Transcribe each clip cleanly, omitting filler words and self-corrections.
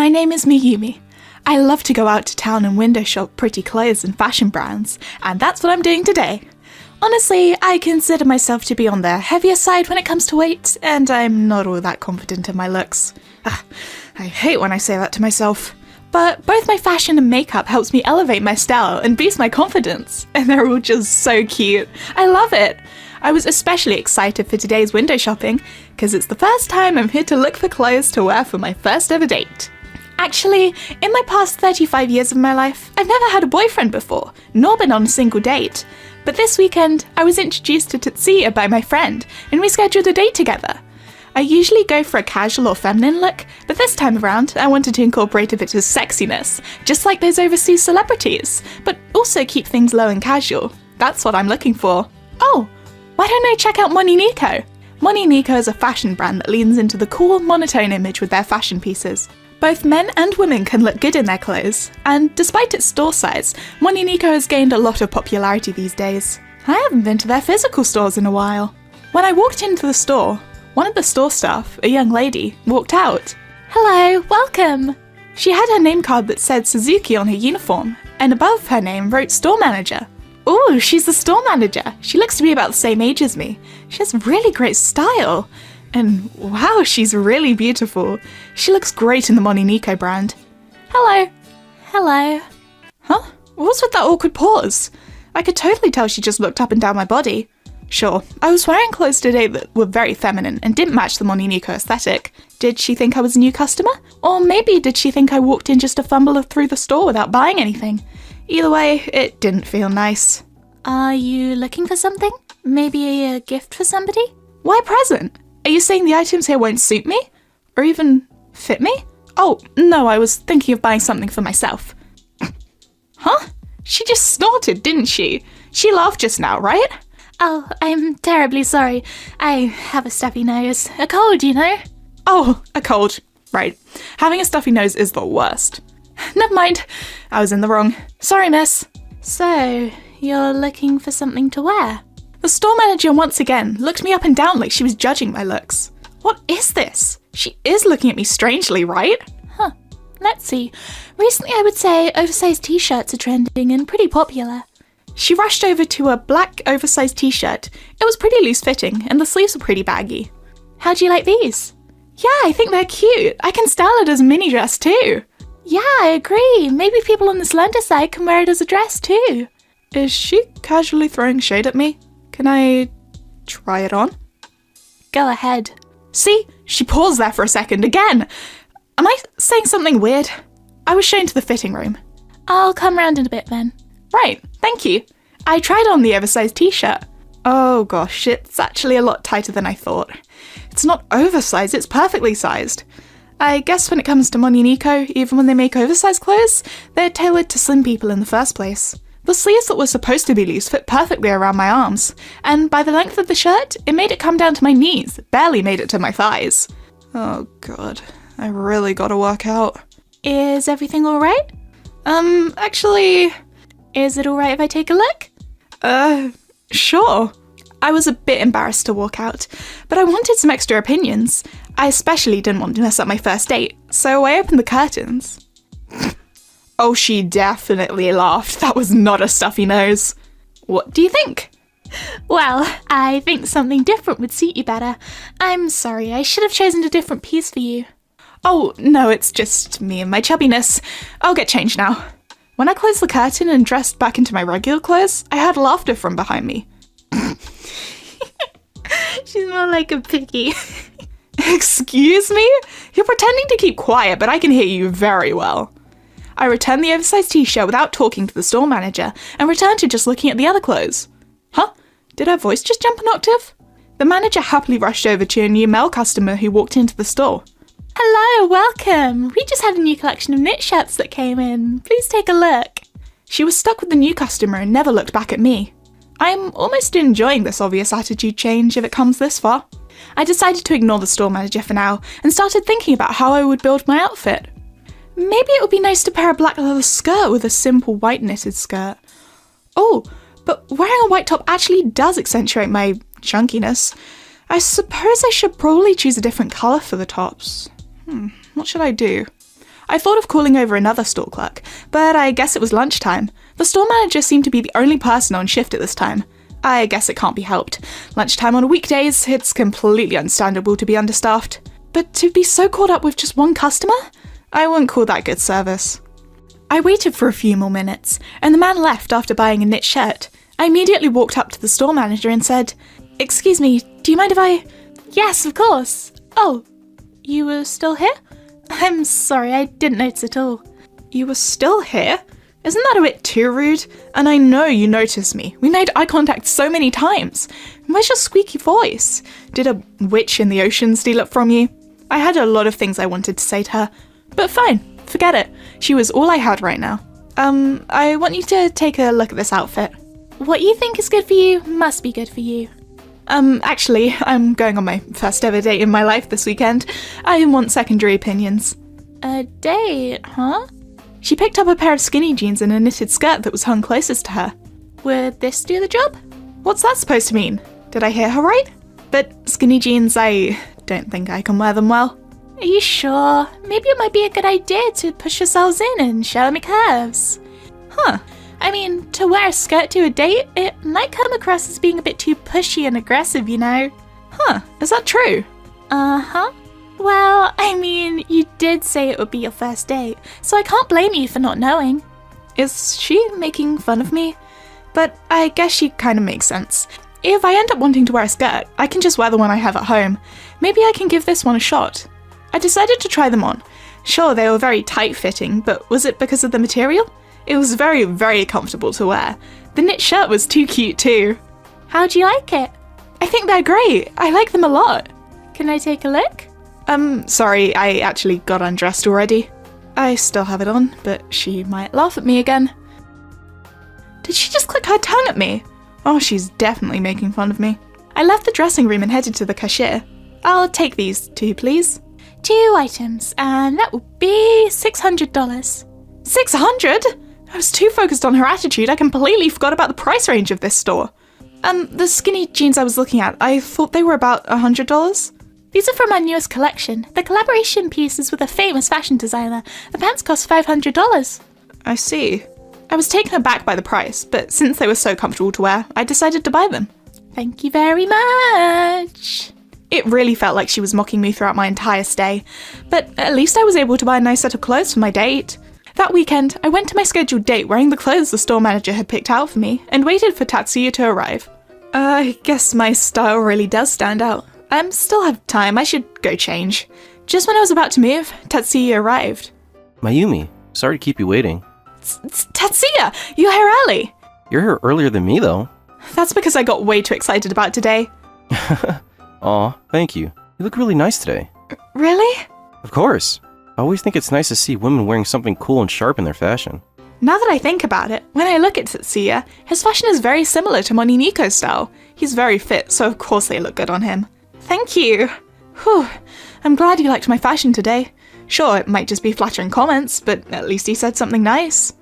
my name is Miyumi. I love to go out to town and window shop pretty clothes and fashion brands, and that's what I'm doing today. Honestly, I consider myself to be on the heavier side when it comes to weight, and I'm not all that confident in my looks. I hate when I say that to myself. But both my fashion and makeup helps me elevate my style and boost my confidence, and they're all just so cute. I love it! I was especially excited for today's window shopping, because it's the first time I'm here to look for clothes to wear for my first ever date. Actually, in my past 35 years of my life, I've never had a boyfriend before, nor been on a single date. But this weekend, I was introduced to Tetsuya by my friend, and we scheduled a date together. I usually go for a casual or feminine look, but this time around, I wanted to incorporate a bit of sexiness, just like those overseas celebrities, but also keep things low and casual. That's what I'm looking for. Oh, why don't I check out MoniRobo? MoniRobo is a fashion brand that leans into the cool, monotone image with their fashion pieces. Both men and women can look good in their clothes, and despite its store size, MoniRobo has gained a lot of popularity these days. I haven't been to their physical stores in a while. When I walked into the store, one of the store staff, a young lady, walked out. Hello, welcome! She had her name card that said Suzuki on her uniform, and above her name wrote store manager. Ooh, she's the store manager. She looks to be about the same age as me. She has really great style. And wow, she's really beautiful. She looks great in the MoniRobo brand. Hello. Hello. Huh? What's with that awkward pause? I could totally tell she just looked up and down my body. Sure, I was wearing clothes today that were very feminine and didn't match the MoniRobo aesthetic. Did she think I was a new customer? Or maybe did she think I walked in just to fumble through the store without buying anything? Either way, it didn't feel nice. Are you looking for something? Maybe a gift for somebody? Why a present? Are you saying the items here won't suit me? Or even fit me? Oh, no, I was thinking of buying something for myself. Huh? She just snorted, didn't she? She laughed just now, right? Oh, I'm terribly sorry. I have a stuffy nose. A cold, you know? Oh, a cold. Right. Having a stuffy nose is the worst. Never mind. I was in the wrong. Sorry, miss. So, you're looking for something to wear? The store manager once again looked me up and down like she was judging my looks. What is this? She is looking at me strangely, right? Huh. Let's see. Recently I would say oversized t-shirts are trending and pretty popular. She rushed over to a black oversized t-shirt. It was pretty loose-fitting and the sleeves were pretty baggy. How do you like these? Yeah, I think they're cute. I can style it as a mini dress too. Yeah, I agree. Maybe people on the slender side can wear it as a dress too. Is she casually throwing shade at me? Can I try it on? Go ahead. See? She paused there for a second again. Am I saying something weird? I was shown to the fitting room. I'll come round in a bit then. Right, thank you. I tried on the oversized t-shirt. Oh gosh, it's actually a lot tighter than I thought. It's not oversized, it's perfectly sized. I guess when it comes to MoniRobo, even when they make oversized clothes, they're tailored to slim people in the first place. The sleeves that were supposed to be loose fit perfectly around my arms, and by the length of the shirt, it made it come down to my knees, barely made it to my thighs. Oh god, I really gotta work out. Is everything alright? Actually... Is it alright if I take a look? Sure. I was a bit embarrassed to walk out, but I wanted some extra opinions. I especially didn't want to mess up my first date, so I opened the curtains. Oh, she definitely laughed. That was not a stuffy nose. What do you think? Well, I think something different would suit you better. I'm sorry, I should have chosen a different piece for you. Oh, no, it's just me and my chubbiness. I'll get changed now. When I closed the curtain and dressed back into my regular clothes, I heard laughter from behind me. She's more like a piggy. Excuse me? You're pretending to keep quiet, but I can hear you very well. I returned the oversized t-shirt without talking to the store manager and returned to just looking at the other clothes. Huh? Did her voice just jump an octave? The manager happily rushed over to a new male customer who walked into the store. Hello, welcome. We just had a new collection of knit shirts that came in. Please take a look. She was stuck with the new customer and never looked back at me. I'm almost enjoying this obvious attitude change if it comes this far. I decided to ignore the store manager for now and started thinking about how I would build my outfit. Maybe it would be nice to pair a black leather skirt with a simple white knitted skirt. Oh, but wearing a white top actually does accentuate my chunkiness. I suppose I should probably choose a different colour for the tops. What should I do? I thought of calling over another store clerk, but I guess it was lunchtime. The store manager seemed to be the only person on shift at this time. I guess it can't be helped. Lunchtime on weekdays, it's completely understandable to be understaffed. But to be so caught up with just one customer? I wouldn't call that good service. I waited for a few more minutes, and the man left after buying a knit shirt. I immediately walked up to the store manager and said, "Excuse me, do you mind if I—" "Yes, of course. Oh, you were still here? I'm sorry, I didn't notice at all." "You were still here? Isn't that a bit too rude? And I know you noticed me. We made eye contact so many times. Where's your squeaky voice? Did a witch in the ocean steal it from you?" I had a lot of things I wanted to say to her, but fine, forget it. She was all I had right now. I want you to take a look at this outfit. What you think is good for you must be good for you. Actually, I'm going on my first ever date in my life this weekend. I want secondary opinions. A date, huh? She picked up a pair of skinny jeans and a knitted skirt that was hung closest to her. Would this do the job? What's that supposed to mean? Did I hear her right? But skinny jeans, I don't think I can wear them well. Are you sure? Maybe it might be a good idea to push yourselves in and show me curves. Huh. I mean, to wear a skirt to a date, it might come across as being a bit too pushy and aggressive, you know? Huh, is that true? Uh-huh. Well, I mean, you did say it would be your first date, so I can't blame you for not knowing. Is she making fun of me? But I guess she kind of makes sense. If I end up wanting to wear a skirt, I can just wear the one I have at home. Maybe I can give this one a shot. I decided to try them on. Sure, they were very tight-fitting, but was it because of the material? It was very, very comfortable to wear. The knit shirt was too cute too. How do you like it? I think they're great. I like them a lot. Can I take a look? Sorry, I actually got undressed already. I still have it on, but she might laugh at me again. Did she just click her tongue at me? Oh, she's definitely making fun of me. I left the dressing room and headed to the cashier. I'll take these two, please. 2 items, and that will be $600. 600? I was too focused on her attitude, I completely forgot about the price range of this store. The skinny jeans I was looking at, I thought they were about $100. These are from our newest collection. The collaboration piece is with a famous fashion designer. The pants cost $500. I see. I was taken aback by the price, but since they were so comfortable to wear, I decided to buy them. Thank you very much. It really felt like she was mocking me throughout my entire stay, but at least I was able to buy a nice set of clothes for my date. That weekend, I went to my scheduled date wearing the clothes the store manager had picked out for me and waited for Tatsuya to arrive. I guess my style really does stand out. I still have time, I should go change. Just when I was about to move, Tatsuya arrived. Mayumi, sorry to keep you waiting. Tatsuya, you're here early. You're here earlier than me, though. That's because I got way too excited about today. Aw, thank you. You look really nice today. Really? Of course. I always think it's nice to see women wearing something cool and sharp in their fashion. Now that I think about it, when I look at Tatsuya, his fashion is very similar to MoniRobo's style. He's very fit, so of course they look good on him. Thank you. Whew. I'm glad you liked my fashion today. Sure, it might just be flattering comments, but at least he said something nice.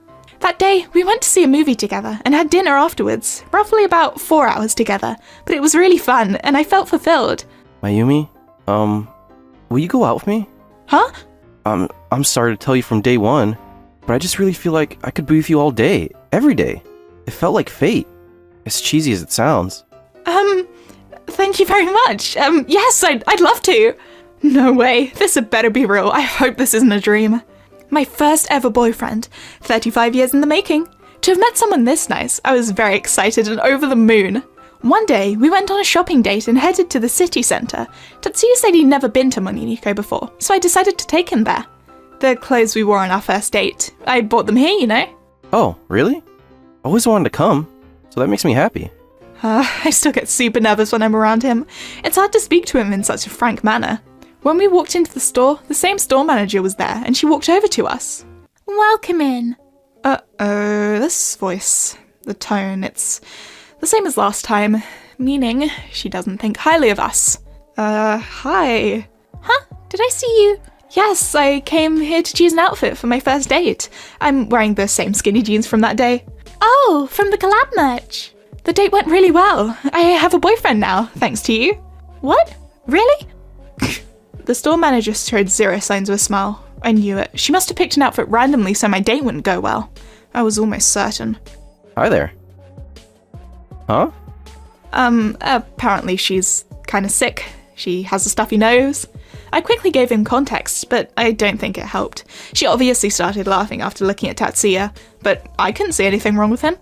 That day, we went to see a movie together and had dinner afterwards, roughly about 4 hours together, but it was really fun and I felt fulfilled. Mayumi, will you go out with me? Huh? I'm sorry to tell you from day one, but I just really feel like I could be with you all day, every day. It felt like fate, as cheesy as it sounds. Thank you very much. Yes, I'd love to. No way, this had better be real. I hope this isn't a dream. My first ever boyfriend, 35 years in the making. To have met someone this nice, I was very excited and over the moon. One day, we went on a shopping date and headed to the city centre. Tatsuya said he'd never been to MoniRobo before, so I decided to take him there. The clothes we wore on our first date, I bought them here, you know. Oh, really? I always wanted to come, so that makes me happy. I still get super nervous when I'm around him. It's hard to speak to him in such a frank manner. When we walked into the store, the same store manager was there and she walked over to us. Welcome in. Uh-oh, this voice, the tone, it's the same as last time, meaning she doesn't think highly of us. Hi. Huh? Did I see you? Yes, I came here to choose an outfit for my first date. I'm wearing the same skinny jeans from that day. Oh, from the collab merch. The date went really well. I have a boyfriend now, thanks to you. What? Really? The store manager showed zero signs of a smile. I knew it. She must have picked an outfit randomly so my date wouldn't go well. I was almost certain. Hi there. Huh? Apparently she's kinda sick. She has a stuffy nose. I quickly gave him context, but I don't think it helped. She obviously started laughing after looking at Tatsuya, but I couldn't see anything wrong with him.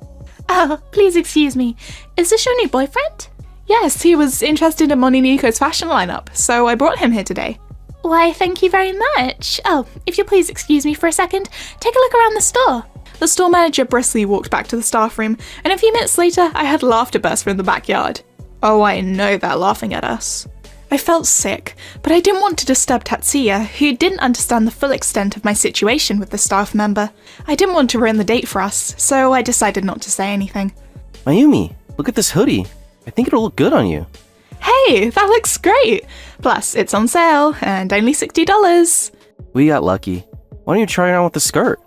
Oh, please excuse me. Is this your new boyfriend? Yes, he was interested in MoniRobo's fashion lineup, so I brought him here today. Why, thank you very much. Oh, if you'll please excuse me for a second, take a look around the store. The store manager briskly walked back to the staff room, and a few minutes later, I heard laughter burst from the backyard. Oh, I know they're laughing at us. I felt sick, but I didn't want to disturb Tatsuya, who didn't understand the full extent of my situation with the staff member. I didn't want to ruin the date for us, so I decided not to say anything. Mayumi, look at this hoodie. I think it'll look good on you. Hey, that looks great! Plus, it's on sale, and only $60. We got lucky. Why don't you try it on with the skirt?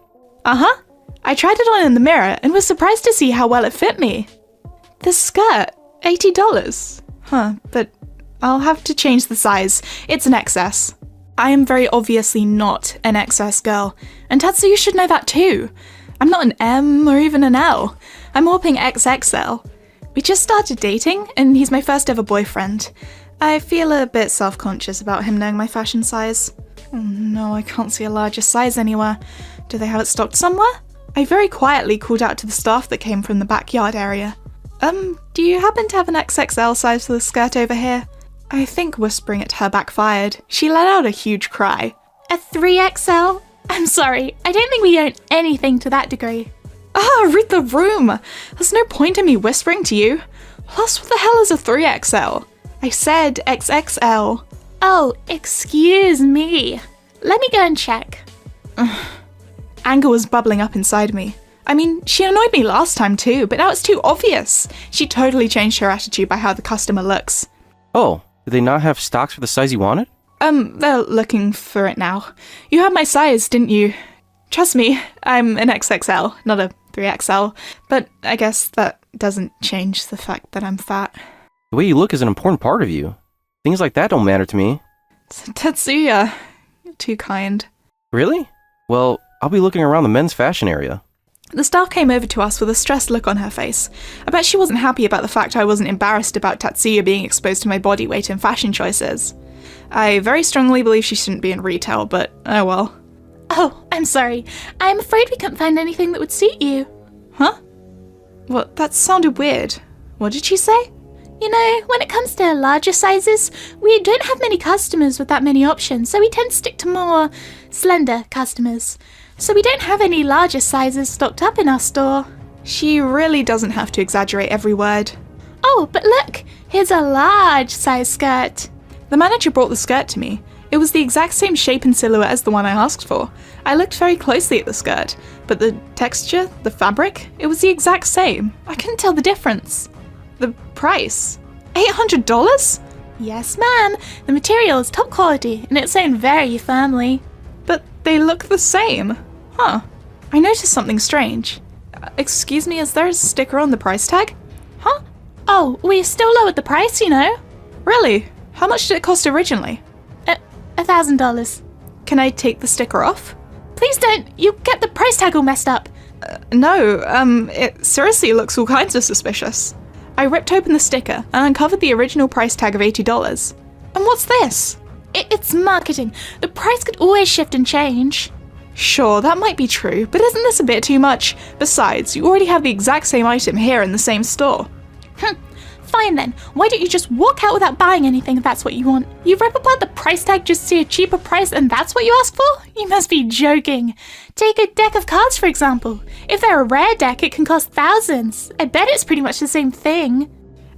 Uh-huh. I tried it on in the mirror and was surprised to see how well it fit me. The skirt, $80. Huh, but I'll have to change the size. It's an XS. I am very obviously not an XS girl, and Tatsuya should know that too. I'm not an M or even an L. I'm whopping XXL. We just started dating, and he's my first ever boyfriend. I feel a bit self-conscious about him knowing my fashion size. Oh no, I can't see a larger size anywhere. Do they have it stocked somewhere? I very quietly called out to the staff that came from the backyard area. Do you happen to have an XXL size for the skirt over here? I think whispering it to her backfired. She let out a huge cry. A 3XL? I'm sorry, I don't think we own anything to that degree. Read the room! There's no point in me whispering to you. Plus, what the hell is a 3XL? I said XXL. Oh, excuse me. Let me go and check. Anger was bubbling up inside me. I mean, she annoyed me last time too, but now it's too obvious. She totally changed her attitude by how the customer looks. Oh, did they not have stocks for the size you wanted? They're looking for it now. You had my size, didn't you? Trust me, I'm an XXL, not a 3XL, but I guess that doesn't change the fact that I'm fat. The way you look is an important part of you. Things like that don't matter to me. Tatsuya, you're too kind. Really? Well, I'll be looking around the men's fashion area. The staff came over to us with a stressed look on her face. I bet she wasn't happy about the fact I wasn't embarrassed about Tatsuya being exposed to my body weight and fashion choices. I very strongly believe she shouldn't be in retail, but oh well. Oh, I'm sorry. I'm afraid we couldn't find anything that would suit you. Huh? Well, that sounded weird. What did she say? You know, when it comes to larger sizes, we don't have many customers with that many options, so we tend to stick to more slender customers. So we don't have any larger sizes stocked up in our store. She really doesn't have to exaggerate every word. Oh, but look, here's a large size skirt. The manager brought the skirt to me. It was the exact same shape and silhouette as the one I asked for. I looked very closely at the skirt, but the texture, the fabric, it was the exact same. I couldn't tell the difference. The price? $800? Yes, ma'am. The material is top quality, and it's sewn very firmly. But they look the same. Huh. I noticed something strange. Excuse me, is there a sticker on the price tag? Huh? Oh, we still lowered the price, you know. Really? How much did it cost originally? $1,000. Can I take the sticker off? Please don't. You get the price tag all messed up. No, it seriously looks all kinds of suspicious. I ripped open the sticker and uncovered the original price tag of $80. And what's this? It's marketing. The price could always shift and change. Sure, that might be true, but isn't this a bit too much? Besides, you already have the exact same item here in the same store. Fine then, why don't you just walk out without buying anything if that's what you want? You rip apart the price tag just to see a cheaper price and that's what you ask for? You must be joking. Take a deck of cards for example. If they're a rare deck, it can cost thousands. I bet it's pretty much the same thing.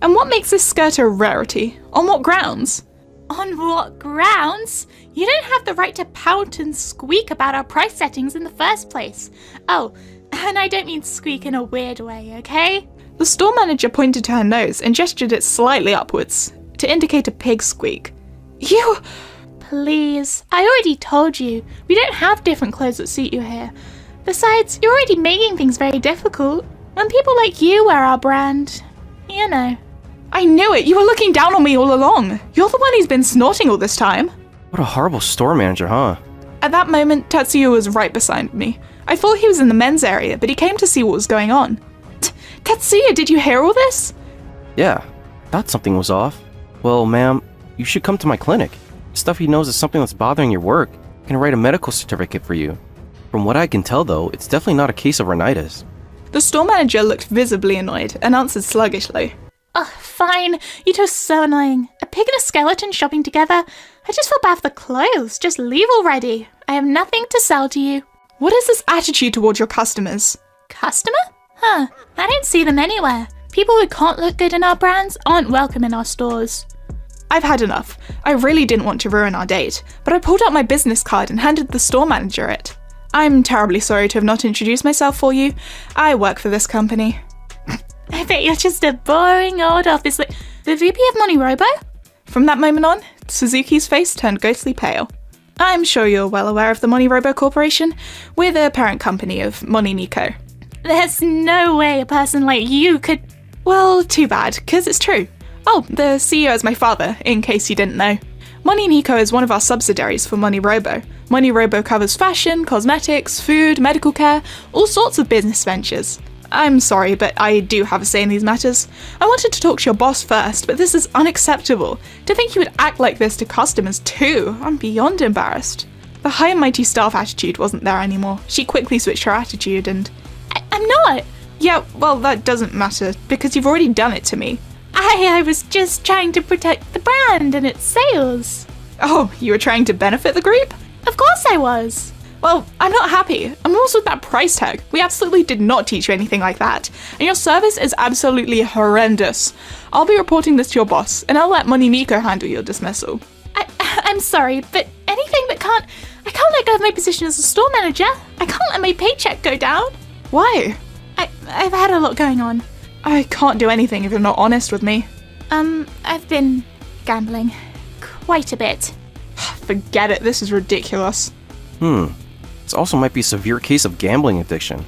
And what makes this skirt a rarity? On what grounds? On what grounds? You don't have the right to pout and squeak about our price settings in the first place. Oh, and I don't mean squeak in a weird way, okay? The store manager pointed to her nose and gestured it slightly upwards, to indicate a pig squeak. You... Please, I already told you, we don't have different clothes that suit you here. Besides, you're already making things very difficult. When people like you wear our brand, you know. I knew it! You were looking down on me all along! You're the one who's been snorting all this time! What a horrible store manager, huh? At that moment, Tatsuya was right beside me. I thought he was in the men's area, but he came to see what was going on. Tatsuya, did you hear all this? Yeah, thought something was off. Well, ma'am, you should come to my clinic. Stuff he knows is something that's bothering your work. I can write a medical certificate for you. From what I can tell, though, it's definitely not a case of rhinitis. The store manager looked visibly annoyed and answered sluggishly. Ugh, fine. You two are so annoying. A pig and a skeleton shopping together. I just feel bad for the clothes. Just leave already. I have nothing to sell to you. What is this attitude towards your customers? Customer? Huh. I don't see them anywhere. People who can't look good in our brands aren't welcome in our stores. I've had enough. I really didn't want to ruin our date, but I pulled out my business card and handed the store manager it. I'm terribly sorry to have not introduced myself for you. I work for this company. I bet you're just a boring old office The VP of MoniRobo? From that moment on, Suzuki's face turned ghostly pale. I'm sure you're well aware of the MoniRobo Corporation. We're the parent company of MoniNico. There's no way a person like you could... Well, too bad, 'cause it's true. Oh, the CEO is my father, in case you didn't know. MoniNico is one of our subsidiaries for MoniRobo. MoniRobo covers fashion, cosmetics, food, medical care, all sorts of business ventures. I'm sorry, but I do have a say in these matters. I wanted to talk to your boss first, but this is unacceptable. To think you would act like this to customers too, I'm beyond embarrassed. The high and mighty staff attitude wasn't there anymore. She quickly switched her attitude and... I'm not! Yeah, well, that doesn't matter, because you've already done it to me. I was just trying to protect the brand and its sales. Oh, you were trying to benefit the group? Of course I was. Well, I'm not happy. And also with that price tag. We absolutely did not teach you anything like that. And your service is absolutely horrendous. I'll be reporting this to your boss, and I'll let MoniNico handle your dismissal. I'm sorry, but anything that I can't let go of my position as a store manager. I can't let my paycheck go down. Why? I've had a lot going on. I can't do anything if you're not honest with me. I've been gambling. Quite a bit. Forget it, this is ridiculous. This also might be a severe case of gambling addiction.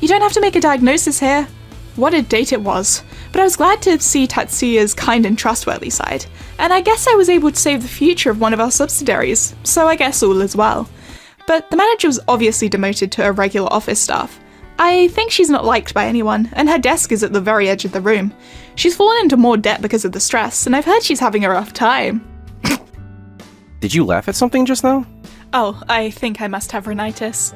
You don't have to make a diagnosis here. What a date it was. But I was glad to see Tatsuya's kind and trustworthy side. And I guess I was able to save the future of one of our subsidiaries, so I guess all is well. But the manager was obviously demoted to a regular office staff. I think she's not liked by anyone, and her desk is at the very edge of the room. She's fallen into more debt because of the stress, and I've heard she's having a rough time. Did you laugh at something just now? Oh, I think I must have rhinitis.